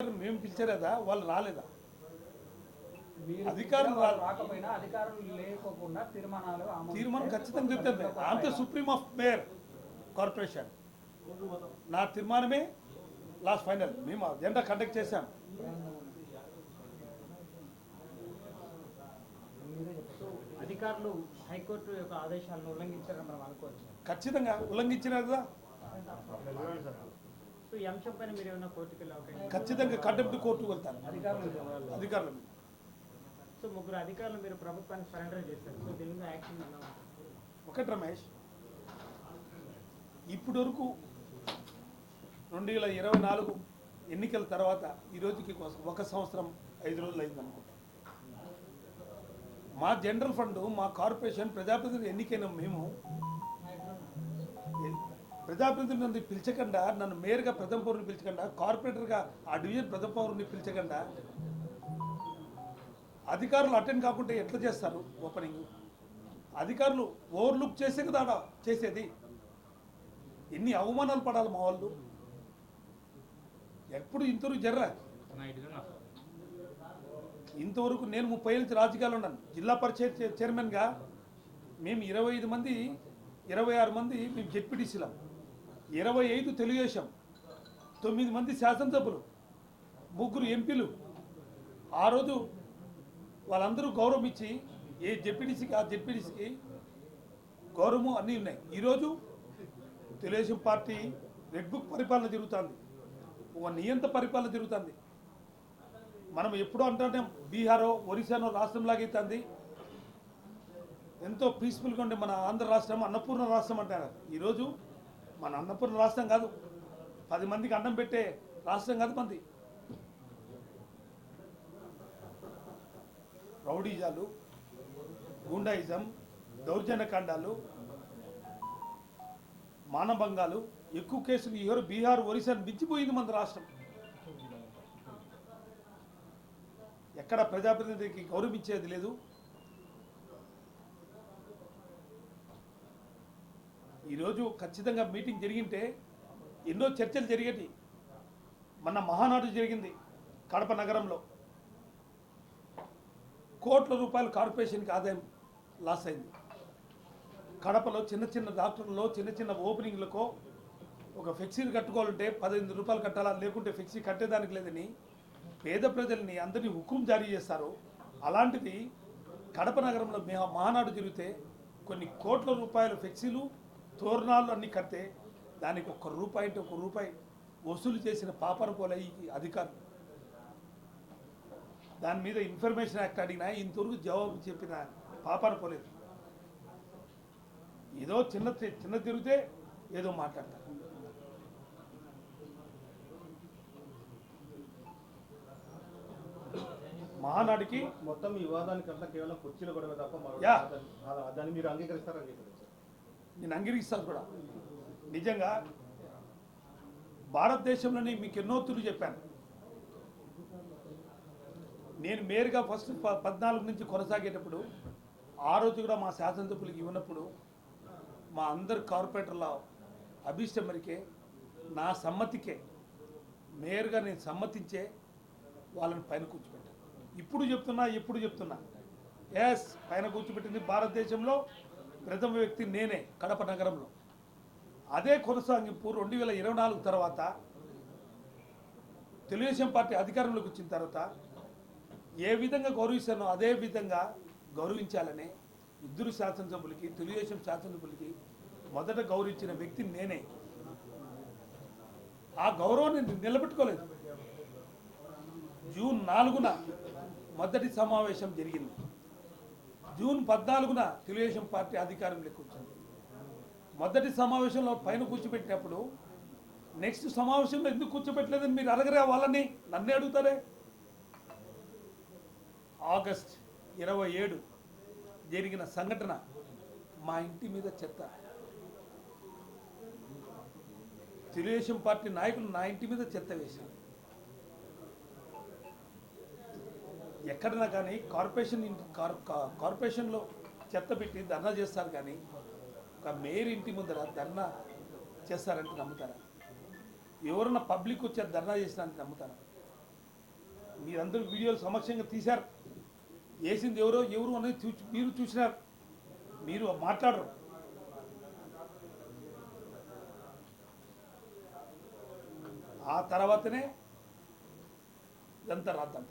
మేము పిలిచారేదా వాళ్ళు రాలేదా? అధికారం రాకపోయినా అధికారులు లేకోకుండా తీర్మానం ఖచ్చితంగా చెప్తుంది. అంతే సుప్రీం ఆఫ్ మేయర్ కార్పొరేషన్ నా తీర్మానమే లాస్ట్ ఫైనల్. మేము అజెండా కండక్ట్ చేశాం. అధికారులు హైకోర్టు యొక్క ఆదేశాలను ఉల్లంఘించారని మనం అనుకోవచ్చు. ఖచ్చితంగా ఉల్లంఘించినారు కదా. సో ఈ అంశం పైన మీరు ఏమైనా కోర్టుకు వెళ్ళి ఖచ్చితంగా కంటెంప్ట్ కోర్టుకు వెళ్తారు అధికారులు. సో ముగ్గురు అధికారులు మీరు ప్రభుత్వానికి సరెండర్ చేశారు. సో దీని మీద యాక్షన్ ఎలా ఉంటుంది? ఒకటి రమేష్, ఇప్పటి వరకు 2024 ఎన్నికల తర్వాత ఈ రోజుకి 1 సంవత్సరం 5 రోజులు అయిందనుకుంటా. మా జనరల్ ఫండ్, మా కార్పొరేషన్ ప్రజాప్రతినిధి ఎన్నికైన మేము ప్రజాప్రతినిధి పిలిచకుండా, నన్ను మేయర్గా ప్రథమ పౌరుని పిలిచకుండా, కార్పొరేటర్గా ఆ డివిజన్ ప్రథమ పౌరుని పిలిచకుండా అధికారులు అటెండ్ కాకుండా ఎట్లా చేస్తారు ఓపెనింగ్? అధికారులు ఓవర్లుక్ చేసే కదా చేసేది. ఎన్ని అవమానాలు పడాలి మా వాళ్ళు. ఎప్పుడు ఇంతవరకు ఇంతవరకు నేను 30 ఏళ్ళ నుంచి రాజకీయాలు ఉన్నాను. జిల్లా పరిషత్ చైర్మన్గా మేము 25 మంది 26 మంది మేము జెడ్పీటీసీలం, 25 తెలుగుదేశం, 9 మంది శాసనసభ్యులు, 3 ఎంపీలు. ఆ రోజు వాళ్ళందరూ గౌరవం ఇచ్చి ఏ జెడ్పీటీసీకి ఆ జెడ్పీటీసీకి గౌరవము అన్నీ ఉన్నాయి. ఈరోజు తెలుగుదేశం పార్టీ రెడ్ బుక్ పరిపాలన జరుగుతుంది, ఒక నియంత పరిపాలన జరుగుతుంది. మనం ఎప్పుడో అంటే బీహారో ఒరిస్సానో రాష్ట్రంలాగైతుంది. ఎంతో పీస్ఫుల్గా ఉండే మన ఆంధ్ర రాష్ట్రం అన్నపూర్ణ రాష్ట్రం అంటారు. ఈరోజు మన అన్నపూర్ణ రాష్ట్రం కాదు, 10 మందికి అన్నం పెట్టే రాష్ట్రం కాదు మంది. రౌడీజాలు, గుండాయిజం, దౌర్జన్యకాండాలు, మానభంగాలు, ఎక్కువ కేసులు ఎవరు బీహార్ ఒరిస్సాను మించిపోయింది మన రాష్ట్రం. ఎక్కడ ప్రజాప్రతినిధికి గౌరవించేది లేదు. ఈరోజు ఖచ్చితంగా మీటింగ్ జరిగింటే ఎన్నో చర్చలు జరిగేటి. మన మహానాడు జరిగింది కడప నగరంలో. కోట్ల రూపాయలు కార్పొరేషన్కి ఆదాయం లాస్ అయింది. కడపలో చిన్న చిన్న డాక్టర్లలో చిన్న చిన్న ఓపెనింగ్లకో ఒక ఫ్లెక్సీలు కట్టుకోవాలంటే 15 రూపాయలు కట్టాలా, లేకుంటే ఫ్లెక్సీ కట్టేదానికి లేదని పేద ప్రజల్ని అందరినీ హుకుం జారీ చేస్తారు. అలాంటిది కడప నగరంలో మహానాడు జరిగితే కొన్ని కోట్ల రూపాయల ఫ్లెక్సీలు, తోరణాలు అన్నీ కడితే దానికి 1 రూపాయి అంటే 1 రూపాయి వసూలు చేసిన పాపన పోలే ఈ అధికారులు. దాని మీద ఇన్ఫర్మేషన్ యాక్ట్ అడిగినా ఇంతవరకు జవాబు చెప్పిన పాపన పోలేదు. ఏదో చిన్న తిరిగితే ఏదో మాట్లాడతారు. మహానాడికి మొత్తం ఈ వివాదానికంతా కేవలం కుర్చీలు గొడవ తప్ప దాన్ని మీరు అంగీకరిస్తారా? నేను అంగీకరిస్తాను కూడా. నిజంగా భారతదేశంలోని మీకు ఎన్నో తీర్లు చెప్పాను. నేను మేయర్గా ఫస్ట్ 14 నుంచి కొనసాగేటప్పుడు ఆ రోజు కూడా మా శాసనసభ్యులకి ఇవ్వనప్పుడు మా అందరు కార్పొరేటర్ల అభిష్టం మేరకే, నా సమ్మతికే, మేయర్గా నేను సమ్మతించే వాళ్ళని పైన కూర్చోబెట్టాను. ఎప్పుడు చెప్తున్నా ఎస్, పైన కూర్చోబెట్టింది భారతదేశంలో ప్రథమ వ్యక్తి నేనే కడప నగరంలో. అదే కొనసాగింపు 2024 తర్వాత తెలుగుదేశం పార్టీ అధికారంలోకి వచ్చిన తర్వాత ఏ విధంగా గౌరవిస్తానో అదే విధంగా గౌరవించాలని ఇద్దరు శాసనసభ్యులకి, తెలుగుదేశం శాసనసభ్యులకి మొదట గౌరవించిన వ్యక్తి నేనే. ఆ గౌరవాన్ని నిలబెట్టుకోలేదు. జూన్ 4న మొదటి సమావేశం జరిగింది. జూన్ 14న తెలుగుదేశం పార్టీ అధికారంలోకి వచ్చింది. మొదటి సమావేశంలో పైన కూర్చోబెట్టినప్పుడు నెక్స్ట్ సమావేశంలో ఎందుకు కూర్చోబెట్టలేదని మీరు అడగరే వాళ్ళని, నన్నే అడుగుతారే. ఆగస్ట్ 27 జరిగిన సంఘటన, మా ఇంటి మీద చెత్త. తెలుగుదేశం పార్టీ నాయకులు నా ఇంటి మీద చెత్త వేశారు. ఎక్కడైనా కానీ కార్పొరేషన్లో చెత్త పెట్టి ధర్నా చేస్తారు, కానీ ఒక మేయర్ ఇంటి ముందర ధర్నా చేస్తారంటే నమ్ముతారా? ఎవరన్నా పబ్లిక్ వచ్చే ధర్నా చేసినంటే నమ్ముతారా? మీరందరూ వీడియోలు సమక్షంగా తీశారు. వేసింది ఎవరు అనేది మీరు చూసినారు. మీరు మాట్లాడరు. ఆ తర్వాతనే ఇదంతా రాద్దంట.